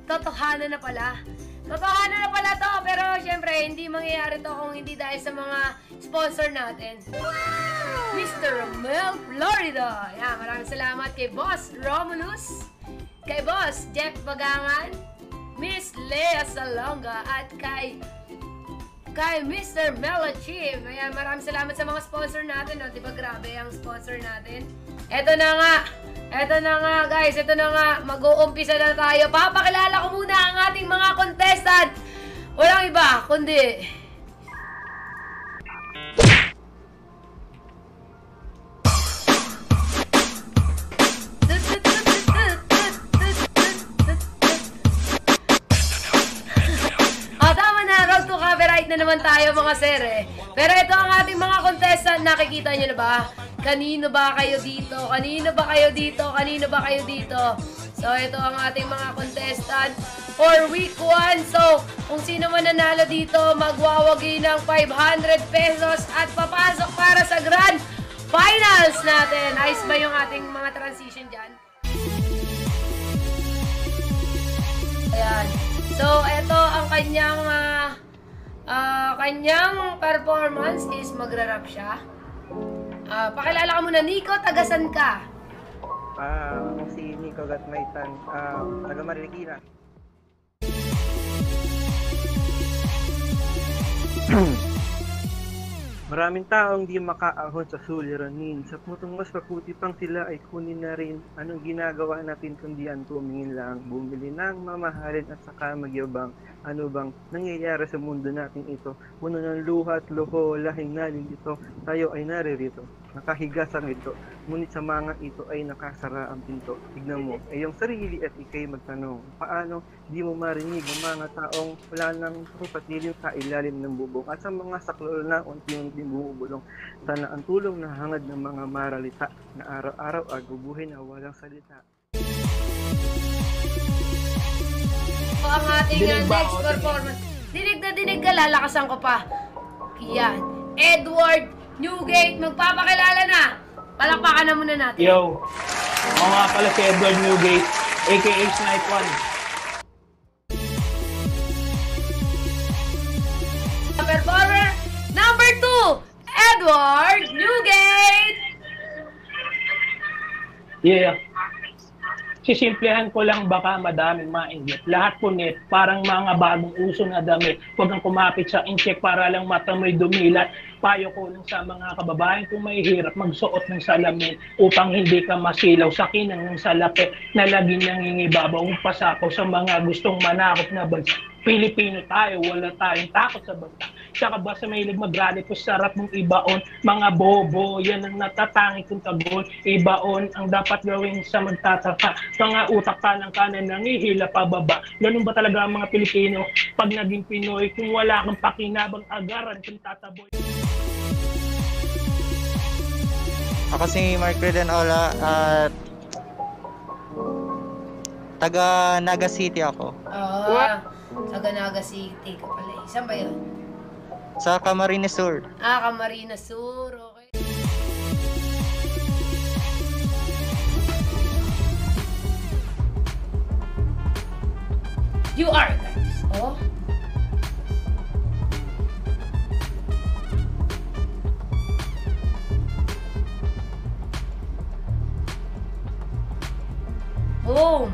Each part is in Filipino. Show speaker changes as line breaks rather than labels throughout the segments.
totohanan na pala. Totohanan na pala to, pero syempre, hindi mangyayari to kung hindi dahil sa mga sponsor natin. Wow! Mr. Romel Florida. Yan, maraming salamat kay Boss Romulus, kay Boss Jeff Bagangan, Miss Lea Salonga, at kay Mr. Melachie. Ayan, maraming salamat sa mga sponsor natin. No? Diba grabe ang sponsor natin? Eto na nga guys, ito na nga, mag-uumpisa na tayo. Papakilala ko muna ang ating mga contestant. Walang iba, kundi... tama na, road to copyright na naman tayo mga sir eh. Pero ito ang ating mga contestant, nakikita nyo na ba? Kanino ba kayo dito? Kanino ba kayo dito? Kanino ba kayo dito? So, ito ang ating mga contestant for week 1. So, kung sino man nanalo dito, magwawagi ng 500 pesos at papasok para sa grand finals natin. Ayos ba yung ating mga transition dyan? Ayan. So, ito ang kanyang performance is magra-rap siya. Pakilala ka muna, Nico, tagasan ka?
Ako si Nico Gatmaitan, taga Marikina. Maraming taong di makaahon sa suliranin. Sa putong mas maputi pang sila ay kunin na rin. Anong ginagawa natin kundi ang tumingin lang, bumili ng mamahalin at saka magyabang. Ano bang nangyayari sa mundo natin ito? Puno ng luha at loko, lahing naling ito. Tayo ay naririto, nakahiga sa ito. Ngunit sa mga ito ay nakasara ang pinto. Tignan mo, ay yung sarili at ikay magtanong. Paano di mo marinig ang mga taong wala nang papatilyung sa ilalim ng bubong at sa mga saklol na unti-unti bumubulong. Sana ang tulong na hangad ng mga maralita na araw-araw ay gubuhin na walang salita.
Ang ating next performance. Dinig na dinig ka, lalakasan ko pa. Yan. Edward Newgate, magpapakilala na. Palakpakan na muna natin.
Yo, ako nga pala si Edward Newgate, aka Snipe
1. Performer number 2, Edward Newgate.
Yeah. Sisimplehan ko lang baka madaming mainggit. Lahat punit, parang mga bagong uso na damit. Huwag kang kumapit sa incheck para lang mata mo'y dumilat. Payo ko lang sa mga kababayan kung may hirap magsuot ng salamin upang hindi ka masilaw sa kinang ng salapi na laging nangingibabaw ang pasako sa mga gustong manakop na bansa. Pilipino tayo, wala tayong takot sa bansa. Tsaka ba sa mahilig mag-rally ko sarap mong ibaon, mga bobo, yan ang natatangi kong tagon. Ibaon ang dapat gawin sa magtataka. Mga utak ka ng kanan nangihila pababa. Ganun ba talaga ang mga Pilipino pag naging Pinoy? Kung wala kang pakinabang agaran kung tataboy.
Ako si Mark Reden Ola at taga Naga City ako.
Taga Naga City ka pala. Saan ba yun?
Sa Camarines Sur.
Camarines Sur. Okay. You are, guys. Oh. Boom.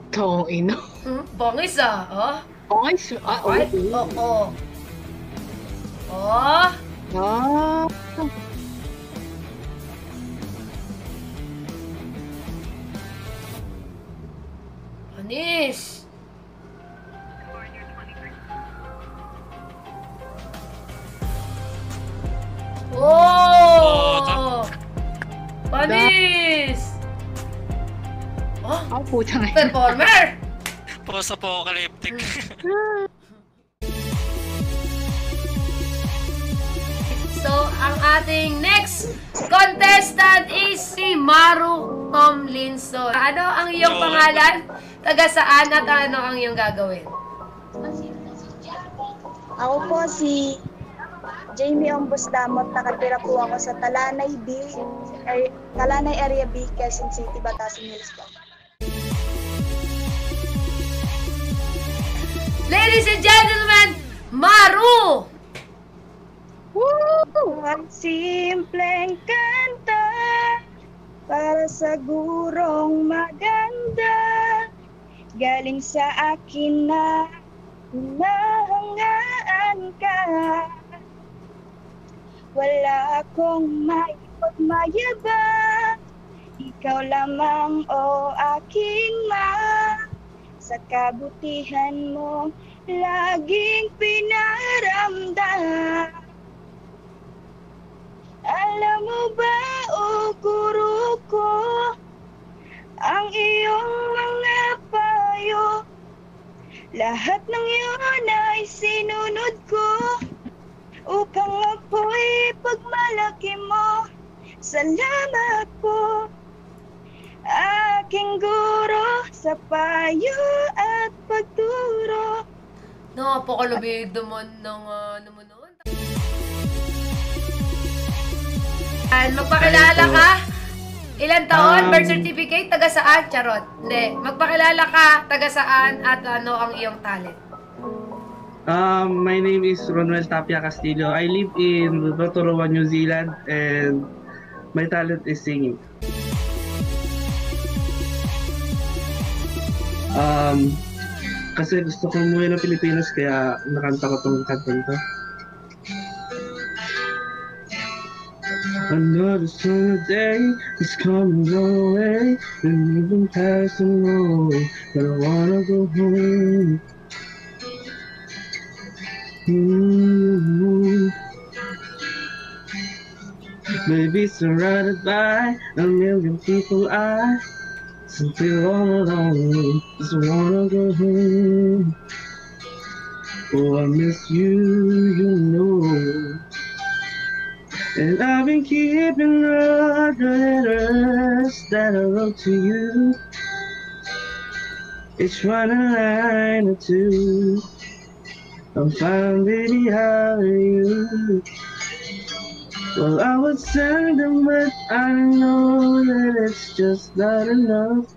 Tong ino.
Bangis ah.
Bangis?
Okay. Oo. Oh. Panis. Oh! Panis! Oh,
putang ina.
performer!
Post-apocalyptic.
So, ang ating next contestant is si Maru Tomlinson. Ano ang iyong pangalan? Taga saan at ano ang iyong gagawin?
Ako po si Jamie Ombusdamot, nakatira po ako sa Talanay Area B, Quezon City, Batasan Hills po.
Ladies and gentlemen, Maru!
Woo! Ang simpleng kanta para sa gurong maganda, galing sa akin na hinahangaan ka. Wala akong maipagmayabang, ikaw lamang o aking sa kabutihan mo laging pinaramdam. Alam mo ba, o guro ko, ang iyong mga payo, lahat ng iyon ay sinunod ko upang ako'y pagmalaki mo. Salamat po, aking guro, sa payo at pagturo.
Napakalabig naman ng naman noon. Magpakilala ka? Ilan taon? Birth certificate? Taga saan? Charot. Hindi. Magpakilala ka? Taga saan? At ano ang iyong talent?
My name is Ronald Tapia Castillo. I live in Rotorua, New Zealand, and my talent is singing. Kasi gusto ko umuwi ng Pilipinas, kaya nakanta ko tong kantang to. Another summer day is coming your way, and even passing away, but I wanna go home. Maybe surrounded by a million people, I feel all alone, just wanna go home. Oh, I miss you, you know. And I've been keeping the letters that I wrote to you, each one a line or two. I'm fine, baby, how are you? Well, I would send them, but I know that it's just not enough.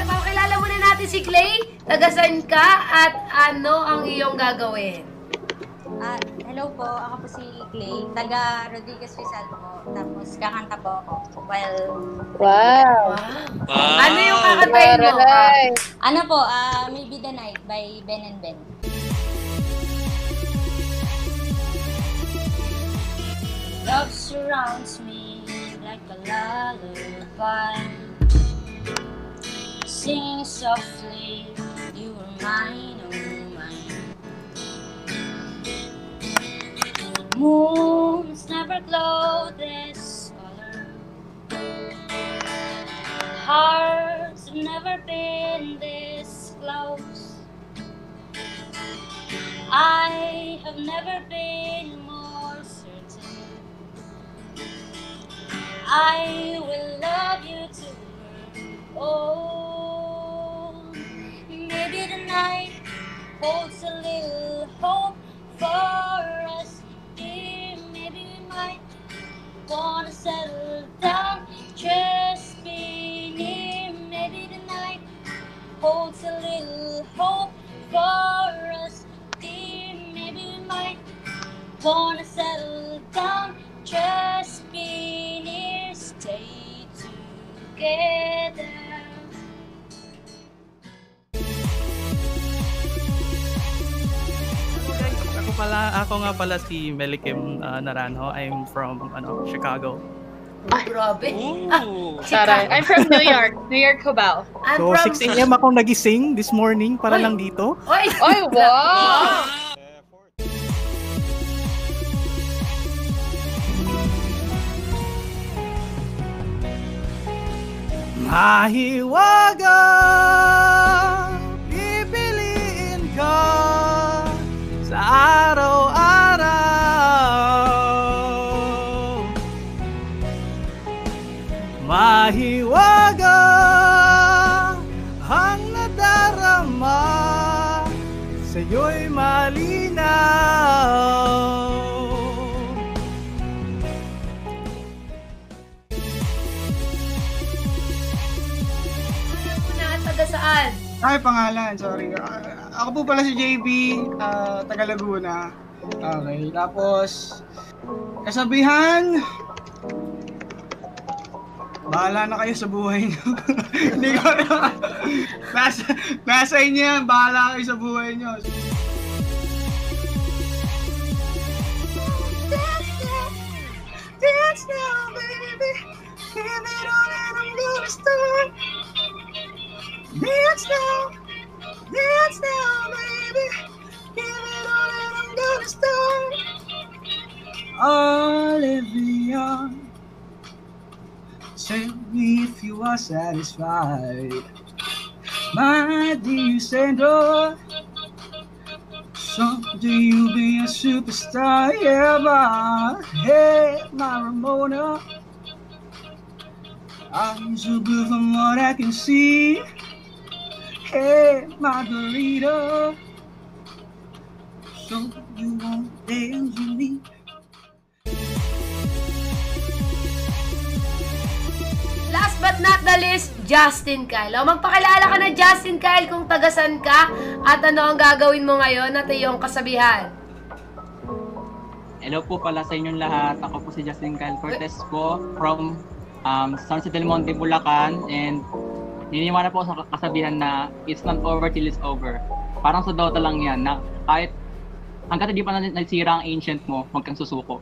Pakilala muna natin si Clay. Taga-saan ka at ano ang iyong gagawin?
Hello po, ako po si Clay. Taga Rodriguez Rizal po. Tapos kakanta po ako.
Wow!
Ano yung kakantayin mo?
Ano po, Maybe the Night by Ben and Ben. Love surrounds me like a lullaby, singing softly, you are mine, oh mine. Moons never glow this color, hearts have never been this close. I have never been more certain I will love you too. Oh, maybe the night holds a little hope for us, dear. Maybe we might wanna settle down, just be near. Maybe the night holds a little hope for us, dear. Maybe we might wanna settle down, just be near. Stay together.
Ako nga pala si Melikim Naranjo. I'm from Chicago.
Ay, grabe.
Taray. I'm from New York. New York, Cubao.
So 6 AM akong nagising this morning para lang dito.
Oy!
Oy, wow!
Mahiwaga, pipiliin ka. mahiwaga ang nadarama, sa'yo'y malinaw.
Taga saan?
Ay, pangalan, sorry. Ako po pala si JB, taga Laguna. Okay, tapos kasabihan, bahala na kayo sa buhay nyo. Hindi ko na. Nasa inyo yan, bahala kayo sa buhay nyo. Dance now, baby. Give it all and I'm gonna start. Dance now, baby. Give it all and I'm gonna start. Olivia, tell me if you are satisfied. My dear Sandra, someday you'll be a superstar. Yeah, my hey, my Ramona, I'm so good from what I can see. Hey, Margarita, so you won't dance with me.
Last but not the least, Justin Kyle. O, magpakilala ka na, Justin Kyle, kung tagasan ka at ano ang gagawin mo ngayon at iyong kasabihan.
Hello po pala sa inyong lahat. Ako po si Justin Kyle Cortez po from San Jose del Monte, Bulacan, and niniwala po sa kasabihan na it's not over till it's over. Parang sa Dota lang yan, na kahit hanggat hindi pa nasira ang ancient mo, huwag kang susuko.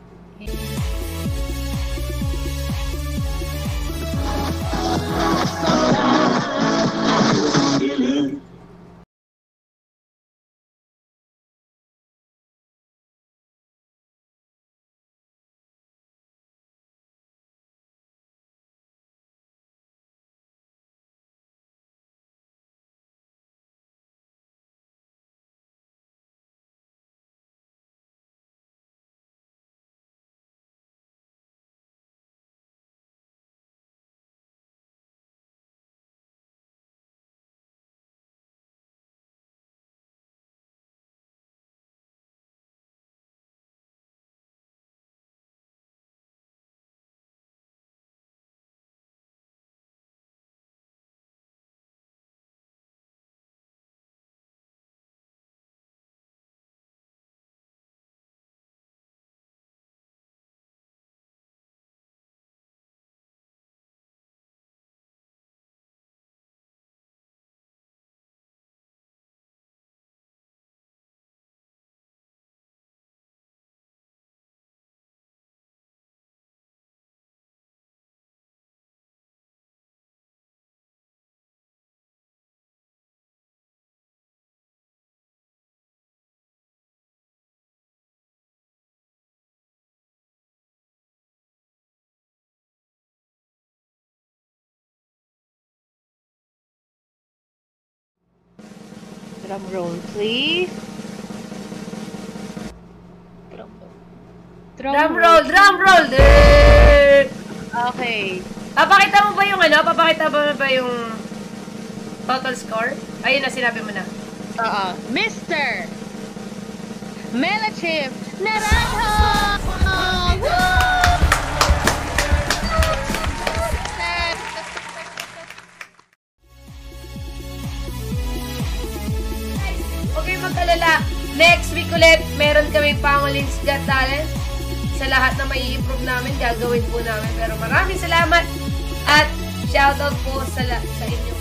Drum roll, please.
Drum roll!
Okay.
Papakita mo ba yung ano? Papakita mo ba yung total score? Ayun na, sinabi mo na.
Mr. Melachim Naranjo!
Okay, mag-alala. Next week ulit, meron kami Pangolins Got Talent. Sa lahat na may i-improve namin, gagawin po namin. Pero maraming salamat at shoutout po sa inyo.